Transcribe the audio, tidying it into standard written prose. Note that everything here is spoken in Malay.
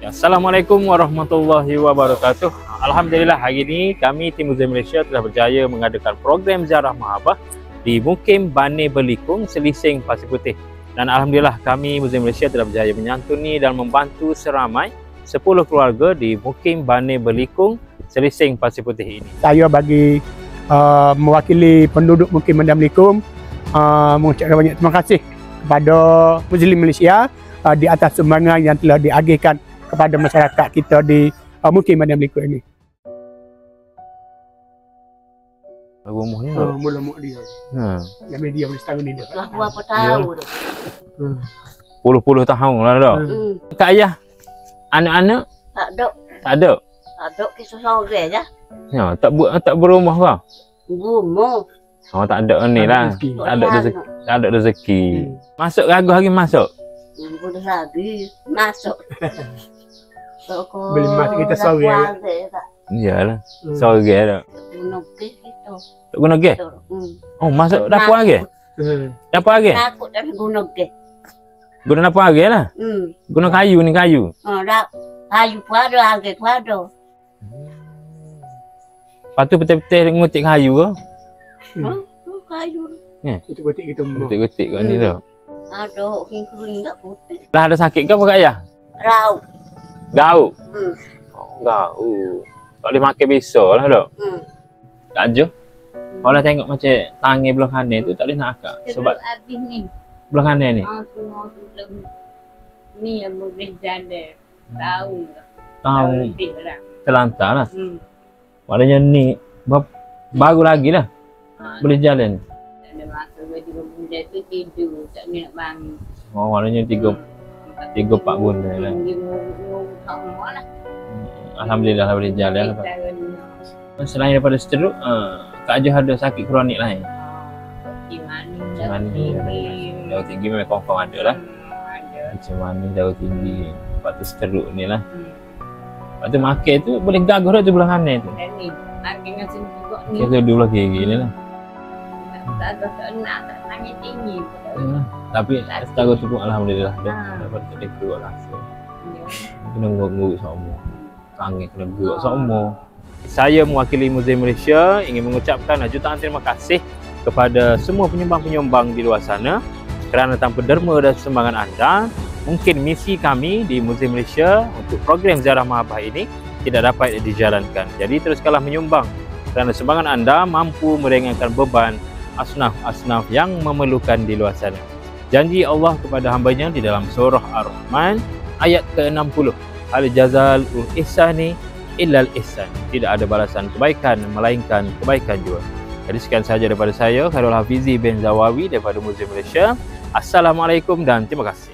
Assalamualaikum warahmatullahi wabarakatuh. Alhamdulillah, hari ini kami tim Museum Malaysia telah berjaya mengadakan program ziarah mahabah di Mukim Bane Belikung, Selising Pasir Putih. Dan alhamdulillah kami Museum Malaysia telah berjaya menyantuni dan membantu seramai 10 keluarga di Mukim Bane Belikung, Selising Pasir Putih ini. Saya bagi mewakili penduduk Mukim Bane Belikung mengucapkan banyak terima kasih kepada Muslim Malaysia di atas sumbangan yang telah diagihkan kepada masyarakat kita di Mukim Bane Belikung ini. Rumahnya Mula-mula dia. Yang media boleh setahun ni dia. Dah berapa tahun dah. Puluh-puluh tahun lah dah. Kak ayah, anak-anak Tak ada. tak ada. Tak ada kisah sore je. Ya, tak berumah kah? Rumah. Oh, tak ada ni lah. Rezeki. Tak ada rezeki. Tak ada rezeki. Masuk ragu hari masuk. Boleh lagi. Masuk. Boleh masuk kita sore. Iyalah. Sore dah. Guna kes kita. Tak guna gas? Oh, masuk dapur lagi? Dapur lagi? Takut dah guna kes. Guna dapur lagi lah? Guna kayu ni, kayu. Dah. Kayu pun ada, harga pun ada. Lepas tu betul-betul ngutik kayu ke? Kayu. Gotik-gotik kita rumah. Gutik-gutik kat ni dah. Ada kering-kering tak putih. Dah ada sakit ke apa Kak Ayah? Rau. Gauk? Oh, gauk. Tak boleh makan besar lah dok. Tak je. Kalau tengok macam tangan belah kanan tu tak boleh nak akak. Sebab habis ni. belah kanan ni. Semua ni yang boleh jalan. Tahu lah. Tahu lah. terlantar lah. Maknanya ni baru lagi lah. Boleh jalan. Ada masa baju bunda tu tidur. Tak nak bangun. Oh, maknanya 3-4 bulan lah. Alhamdulillah boleh jalan lah. Selain daripada stroke, Kak Ajah ada sakit kronik lain? Macam mana? Darah tinggi memang confirm ada lah. Macam mana darah tinggi, lepas tu stroke ni lah. Lepas tu makan tu boleh gagah dah tu belah kanan tu. Makan dengan sendiri ni. Kita dua belah kiri ni lah. Tak nak, tak nangis tinggi. Tapi setara tu pun alhamdulillah dah dapat tak keluar rasa. Kena nguruk semua. Tangan kena gerak semua. Saya mewakili Museum Malaysia ingin mengucapkan jutaan terima kasih kepada semua penyumbang-penyumbang di luar sana kerana tanpa derma dan sumbangan anda, mungkin misi kami di Museum Malaysia untuk program ziarah mahabah ini tidak dapat dijalankan. Jadi teruskanlah menyumbang kerana sumbangan anda mampu meringankan beban asnaf-asnaf yang memerlukan di luar sana. Janji Allah kepada hambanya di dalam surah Ar-Rahman ayat ke-60. Hal jazal ul ihsani illal ihsan. Tidak ada balasan kebaikan melainkan kebaikan juga. Jadi sekian sahaja daripada saya, Khairul Hafizi bin Zawawi daripada Museum Malaysia. Assalamualaikum dan terima kasih.